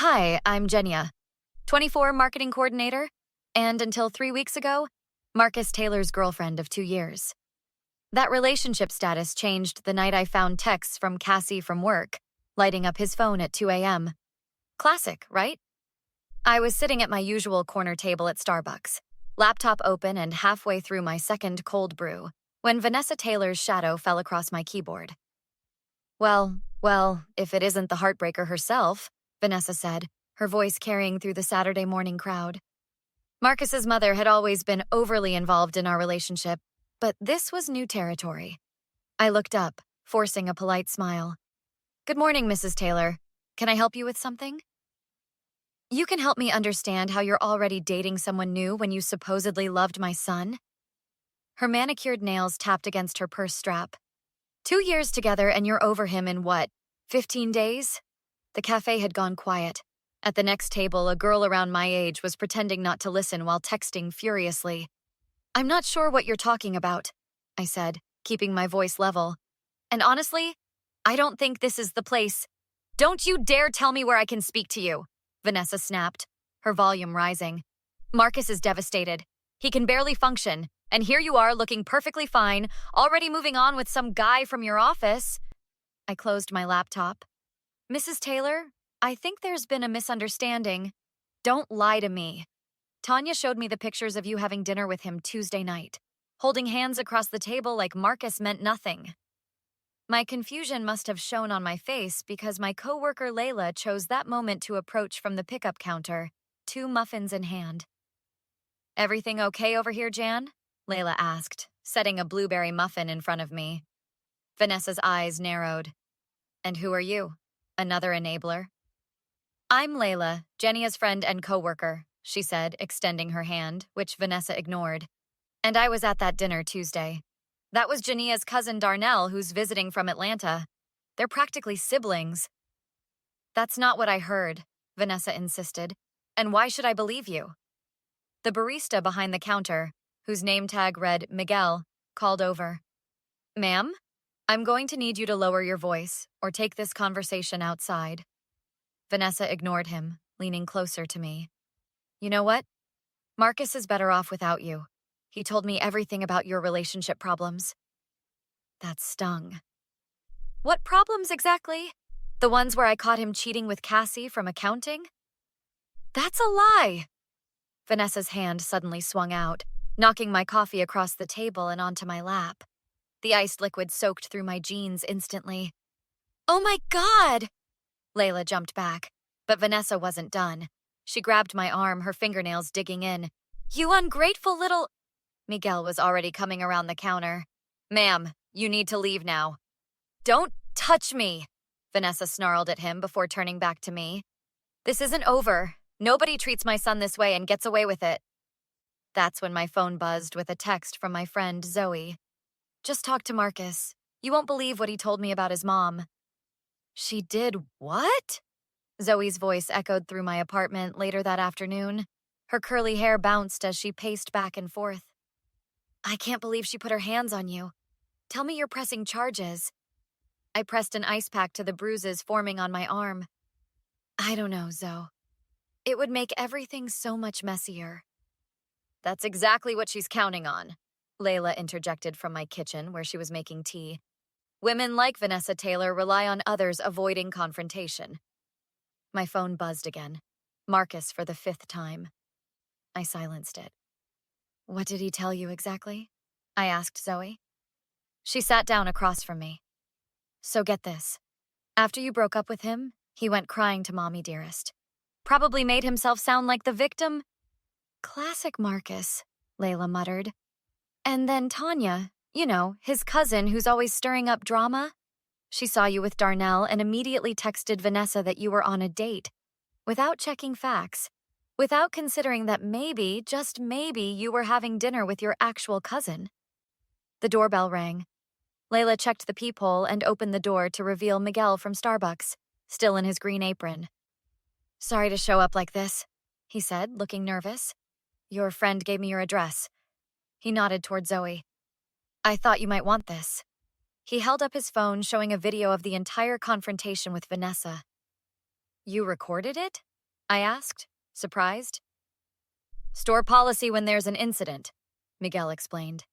Hi, I'm Jenya, 24 marketing coordinator, and until 3 weeks ago, Marcus Taylor's girlfriend of 2 years. That relationship status changed the night I found texts from Cassie from work, lighting up his phone at 2 a.m. Classic, right? I was sitting at my usual corner table at Starbucks, laptop open and halfway through my second cold brew, when Vanessa Taylor's shadow fell across my keyboard. Well, if it isn't the heartbreaker herself, Vanessa said, her voice carrying through the Saturday morning crowd. Marcus's mother had always been overly involved in our relationship, but this was new territory. I looked up, forcing a polite smile. Good morning, Mrs. Taylor. Can I help you with something? You can help me understand how you're already dating someone new when you supposedly loved my son? Her manicured nails tapped against her purse strap. 2 years together and you're over him in what, 15 days? The cafe had gone quiet. At the next table, a girl around my age was pretending not to listen while texting furiously. I'm not sure what you're talking about, I said, keeping my voice level. And honestly, I don't think this is the place. Don't you dare tell me where I can speak to you, Vanessa snapped, her volume rising. Marcus is devastated. He can barely function, and here you are looking perfectly fine, already moving on with some guy from your office. I closed my laptop. Mrs. Taylor, I think there's been a misunderstanding. Don't lie to me. Tanya showed me the pictures of you having dinner with him Tuesday night, holding hands across the table like Marcus meant nothing. My confusion must have shown on my face because my coworker Layla chose that moment to approach from the pickup counter, 2 muffins in hand. Everything okay over here, Jan? Layla asked, setting a blueberry muffin in front of me. Vanessa's eyes narrowed. And who are you? Another enabler? I'm Layla, Jenya's friend and coworker, she said, extending her hand, which Vanessa ignored. And I was at that dinner Tuesday. That was Jenia's cousin Darnell, who's visiting from Atlanta. They're practically siblings. That's not what I heard, Vanessa insisted. And why should I believe you? The barista behind the counter, whose name tag read Miguel, called over. Ma'am, I'm going to need you to lower your voice or take this conversation outside. Vanessa ignored him, leaning closer to me. You know what? Marcus is better off without you. He told me everything about your relationship problems. That stung. What problems exactly? The ones where I caught him cheating with Cassie from accounting? That's a lie! Vanessa's hand suddenly swung out, knocking my coffee across the table and onto my lap. The iced liquid soaked through my jeans instantly. Oh my God! Layla jumped back, but Vanessa wasn't done. She grabbed my arm, her fingernails digging in. You ungrateful little... Miguel was already coming around the counter. Ma'am, you need to leave now. Don't touch me, Vanessa snarled at him before turning back to me. This isn't over. Nobody treats my son this way and gets away with it. That's when my phone buzzed with a text from my friend Zoe. Just talk to Marcus. You won't believe what he told me about his mom. She did what? Zoe's voice echoed through my apartment later that afternoon. Her curly hair bounced as she paced back and forth. I can't believe she put her hands on you. Tell me you're pressing charges. I pressed an ice pack to the bruises forming on my arm. I don't know, Zoe. It would make everything so much messier. That's exactly what she's counting on, Layla interjected from my kitchen where she was making tea. Women like Vanessa Taylor rely on others avoiding confrontation. My phone buzzed again. Marcus for the 5th time. I silenced it. What did he tell you exactly? I asked Zoe. She sat down across from me. So get this. After you broke up with him, he went crying to Mommy Dearest. Probably made himself sound like the victim. Classic Marcus, Layla muttered. And then Tanya, you know, his cousin who's always stirring up drama. She saw you with Darnell and immediately texted Vanessa that you were on a date, without checking facts, without considering that maybe, just maybe, you were having dinner with your actual cousin. The doorbell rang. Layla checked the peephole and opened the door to reveal Miguel from Starbucks, still in his green apron. Sorry to show up like this, he said, looking nervous. Your friend gave me your address. He nodded toward Zoe. I thought you might want this. He held up his phone, showing a video of the entire confrontation with Vanessa. You recorded it? I asked, surprised. Store policy when there's an incident, Miguel explained.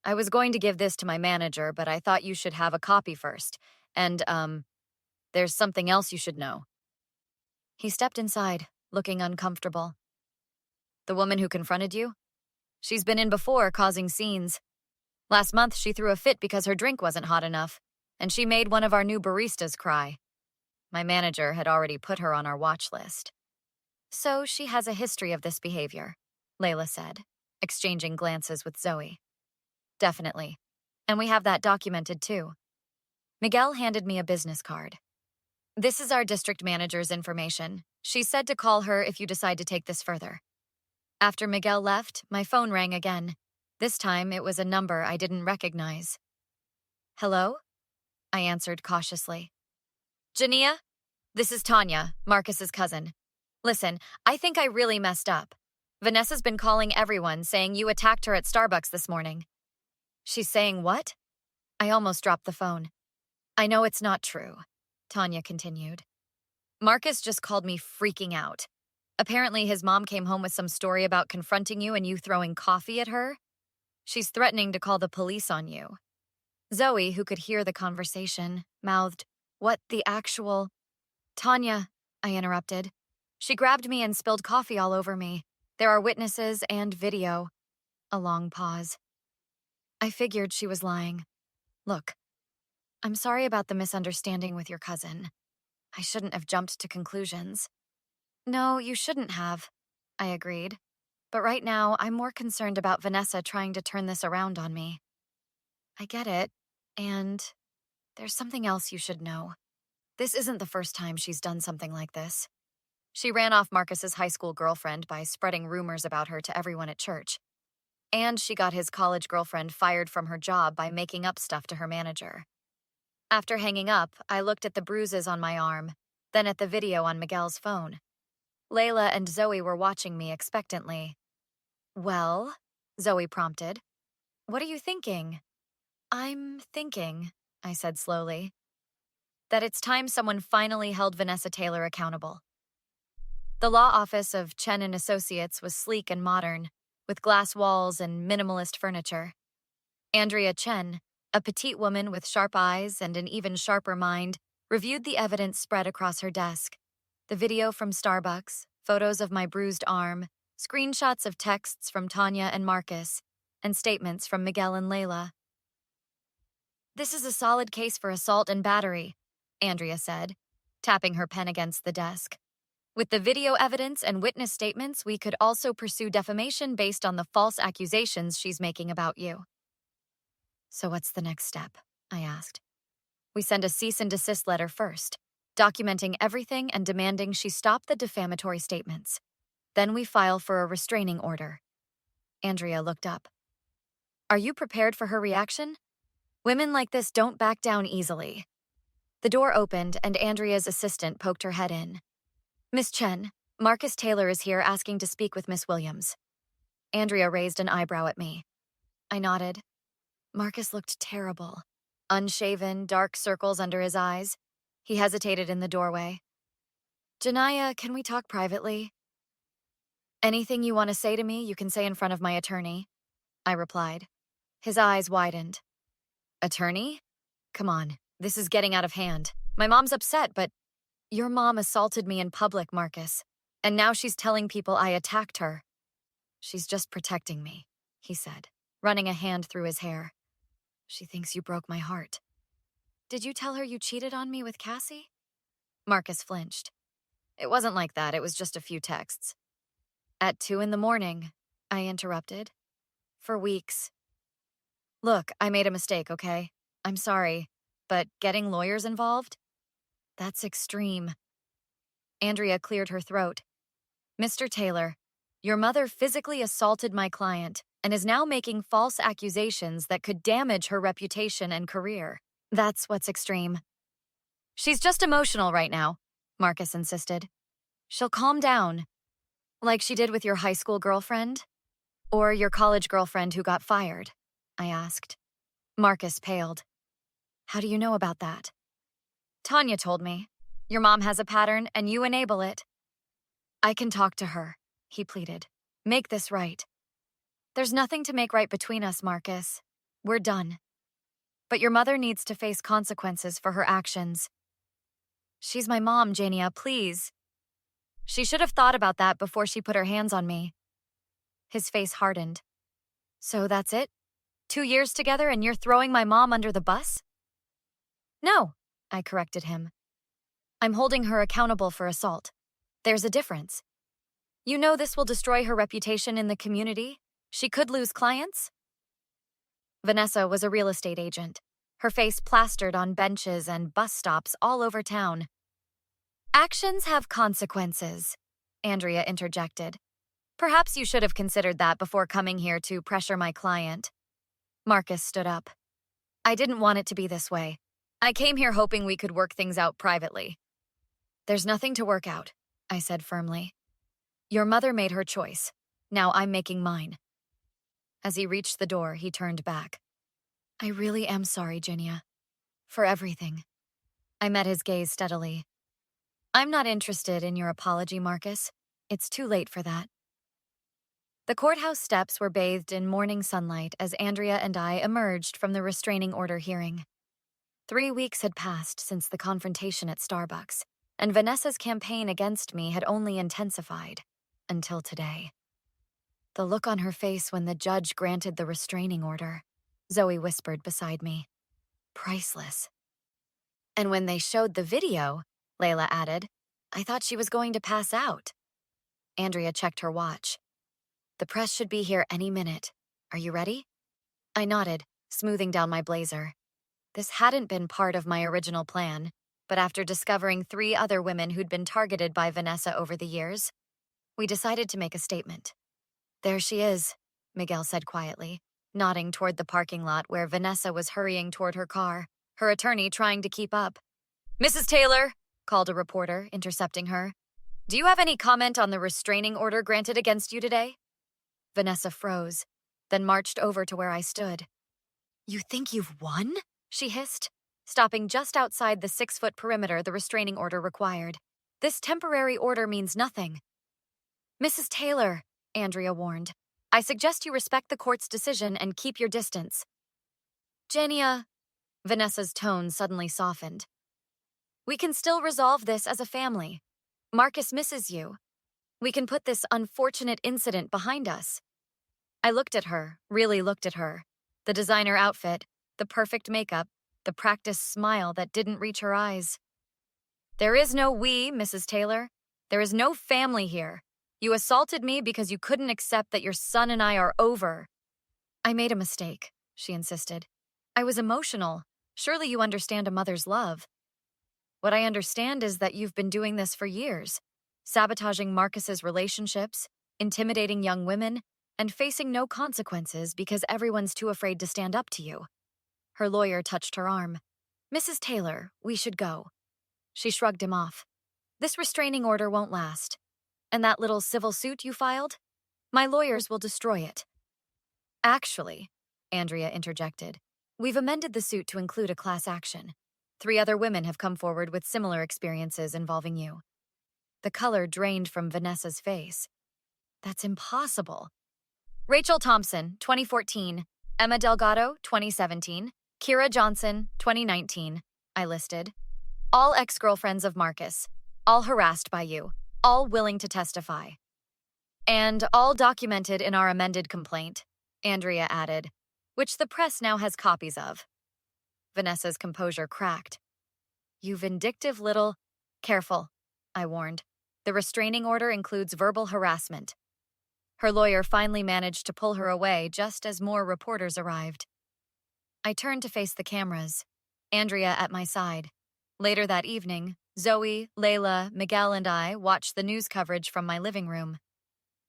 I was going to give this to my manager, but I thought you should have a copy first. And, there's something else you should know. He stepped inside, looking uncomfortable. The woman who confronted you? She's been in before, causing scenes. Last month, she threw a fit because her drink wasn't hot enough, and she made one of our new baristas cry. My manager had already put her on our watch list. So she has a history of this behavior, Layla said, exchanging glances with Zoe. Definitely. And we have that documented too. Miguel handed me a business card. This is our district manager's information. She said to call her if you decide to take this further. After Miguel left, my phone rang again. This time, it was a number I didn't recognize. Hello? I answered cautiously. Jania? This is Tanya, Marcus's cousin. Listen, I think I really messed up. Vanessa's been calling everyone, saying you attacked her at Starbucks this morning. She's saying what? I almost dropped the phone. I know it's not true, Tanya continued. Marcus just called me freaking out. Apparently his mom came home with some story about confronting you and you throwing coffee at her. She's threatening to call the police on you. Zoe, who could hear the conversation, mouthed, What the actual… Tanya, I interrupted. She grabbed me and spilled coffee all over me. There are witnesses and video. A long pause. I figured she was lying. Look, I'm sorry about the misunderstanding with your cousin. I shouldn't have jumped to conclusions. No, you shouldn't have, I agreed. But right now, I'm more concerned about Vanessa trying to turn this around on me. I get it, and there's something else you should know. This isn't the first time she's done something like this. She ran off Marcus's high school girlfriend by spreading rumors about her to everyone at church. And she got his college girlfriend fired from her job by making up stuff to her manager. After hanging up, I looked at the bruises on my arm, then at the video on Miguel's phone. Layla and Zoe were watching me expectantly. Well, Zoe prompted. What are you thinking? I'm thinking, I said slowly, that it's time someone finally held Vanessa Taylor accountable. The law office of Chen and Associates was sleek and modern, with glass walls and minimalist furniture. Andrea Chen, a petite woman with sharp eyes and an even sharper mind, reviewed the evidence spread across her desk. The video from Starbucks, photos of my bruised arm, screenshots of texts from Tanya and Marcus, and statements from Miguel and Layla. This is a solid case for assault and battery, Andrea said, tapping her pen against the desk. With the video evidence and witness statements, we could also pursue defamation based on the false accusations she's making about you. So what's the next step? I asked. We send a cease and desist letter first, documenting everything and demanding she stop the defamatory statements. Then we file for a restraining order. Andrea looked up. Are you prepared for her reaction? Women like this don't back down easily. The door opened and Andrea's assistant poked her head in. Miss Chen, Marcus Taylor is here asking to speak with Miss Williams. Andrea raised an eyebrow at me. I nodded. Marcus looked terrible. Unshaven, dark circles under his eyes. He hesitated in the doorway. Janaya, can we talk privately? Anything you want to say to me, you can say in front of my attorney, I replied. His eyes widened. Attorney? Come on, this is getting out of hand. My mom's upset, but your mom assaulted me in public, Marcus, and now she's telling people I attacked her. She's just protecting me, he said, running a hand through his hair. She thinks you broke my heart. Did you tell her you cheated on me with Cassie? Marcus flinched. It wasn't like that, it was just a few texts. At 2 a.m, I interrupted. For weeks. Look, I made a mistake, okay? I'm sorry, but getting lawyers involved? That's extreme. Andrea cleared her throat. Mr. Taylor, your mother physically assaulted my client and is now making false accusations that could damage her reputation and career. That's what's extreme. She's just emotional right now, Marcus insisted. She'll calm down. Like she did with your high school girlfriend? Or your college girlfriend who got fired? I asked. Marcus paled. How do you know about that? Tanya told me. Your mom has a pattern and you enable it. I can talk to her, he pleaded. Make this right. There's nothing to make right between us, Marcus. We're done. But your mother needs to face consequences for her actions. She's my mom, Jania, please. She should have thought about that before she put her hands on me. His face hardened. So that's it? 2 years together and you're throwing my mom under the bus? No, I corrected him. I'm holding her accountable for assault. There's a difference. You know this will destroy her reputation in the community? She could lose clients? Vanessa was a real estate agent, her face plastered on benches and bus stops all over town. Actions have consequences, Andrea interjected. Perhaps you should have considered that before coming here to pressure my client. Marcus stood up. I didn't want it to be this way. I came here hoping we could work things out privately. There's nothing to work out, I said firmly. Your mother made her choice. Now I'm making mine. As he reached the door, he turned back. I really am sorry, Jania. For everything. I met his gaze steadily. I'm not interested in your apology, Marcus. It's too late for that. The courthouse steps were bathed in morning sunlight as Andrea and I emerged from the restraining order hearing. 3 weeks had passed since the confrontation at Starbucks, and Vanessa's campaign against me had only intensified, until today. The look on her face when the judge granted the restraining order, Zoe whispered beside me. Priceless. And when they showed the video, Layla added, I thought she was going to pass out. Andrea checked her watch. The press should be here any minute. Are you ready? I nodded, smoothing down my blazer. This hadn't been part of my original plan, but after discovering 3 other women who'd been targeted by Vanessa over the years, we decided to make a statement. There she is, Miguel said quietly, nodding toward the parking lot where Vanessa was hurrying toward her car, her attorney trying to keep up. Mrs. Taylor, called a reporter, intercepting her. Do you have any comment on the restraining order granted against you today? Vanessa froze, then marched over to where I stood. You think you've won? She hissed, stopping just outside the 6-foot perimeter the restraining order required. This temporary order means nothing. Mrs. Taylor, Andrea warned, I suggest you respect the court's decision and keep your distance. Jania, Vanessa's tone suddenly softened. We can still resolve this as a family. Marcus misses you. We can put this unfortunate incident behind us. I looked at her, really looked at her. The designer outfit, the perfect makeup, the practiced smile that didn't reach her eyes. There is no we, Mrs. Taylor. There is no family here. You assaulted me because you couldn't accept that your son and I are over. I made a mistake, she insisted. I was emotional. Surely you understand a mother's love. What I understand is that you've been doing this for years, sabotaging Marcus's relationships, intimidating young women, and facing no consequences because everyone's too afraid to stand up to you. Her lawyer touched her arm. Mrs. Taylor, we should go. She shrugged him off. This restraining order won't last. And that little civil suit you filed? My lawyers will destroy it. Actually, Andrea interjected, we've amended the suit to include a class action. 3 other women have come forward with similar experiences involving you. The color drained from Vanessa's face. That's impossible. Rachel Thompson, 2014. Emma Delgado, 2017. Kira Johnson, 2019. I listed. All ex-girlfriends of Marcus. All harassed by you. All willing to testify. And all documented in our amended complaint, Andrea added, which the press now has copies of. Vanessa's composure cracked. You vindictive little... Careful, I warned. The restraining order includes verbal harassment. Her lawyer finally managed to pull her away just as more reporters arrived. I turned to face the cameras, Andrea at my side. Later that evening, Zoe, Layla, Miguel, and I watched the news coverage from my living room.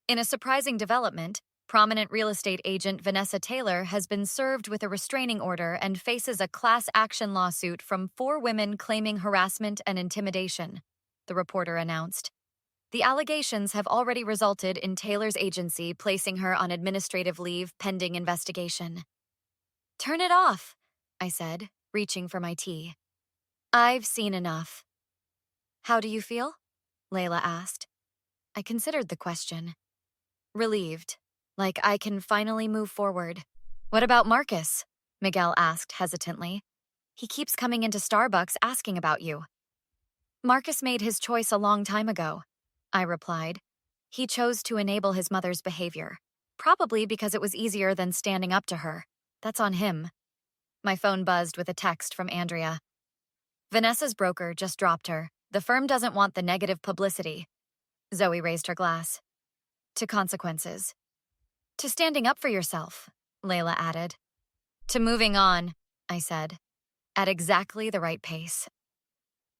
In a surprising development, prominent real estate agent Vanessa Taylor has been served with a restraining order and faces a class action lawsuit from 4 women claiming harassment and intimidation, the reporter announced. The allegations have already resulted in Taylor's agency placing her on administrative leave pending investigation. Turn it off, I said, reaching for my tea. I've seen enough. How do you feel? Layla asked. I considered the question. Relieved, like I can finally move forward. What about Marcus? Miguel asked hesitantly. He keeps coming into Starbucks asking about you. Marcus made his choice a long time ago, I replied. He chose to enable his mother's behavior, probably because it was easier than standing up to her. That's on him. My phone buzzed with a text from Andrea. Vanessa's broker just dropped her. The firm doesn't want the negative publicity. Zoe raised her glass. To consequences. To standing up for yourself, Layla added. To moving on, I said, at exactly the right pace.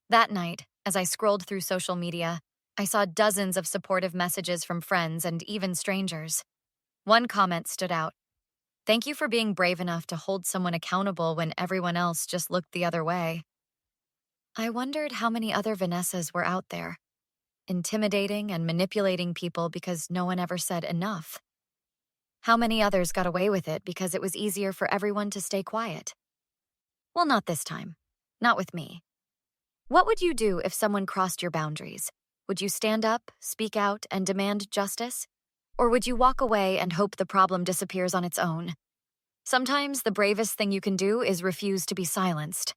That night, as I scrolled through social media, I saw dozens of supportive messages from friends and even strangers. One comment stood out. Thank you for being brave enough to hold someone accountable when everyone else just looked the other way. I wondered how many other Vanessas were out there, intimidating and manipulating people because no one ever said enough. How many others got away with it because it was easier for everyone to stay quiet? Well, not this time. Not with me. What would you do if someone crossed your boundaries? Would you stand up, speak out, and demand justice? Or would you walk away and hope the problem disappears on its own? Sometimes the bravest thing you can do is refuse to be silenced.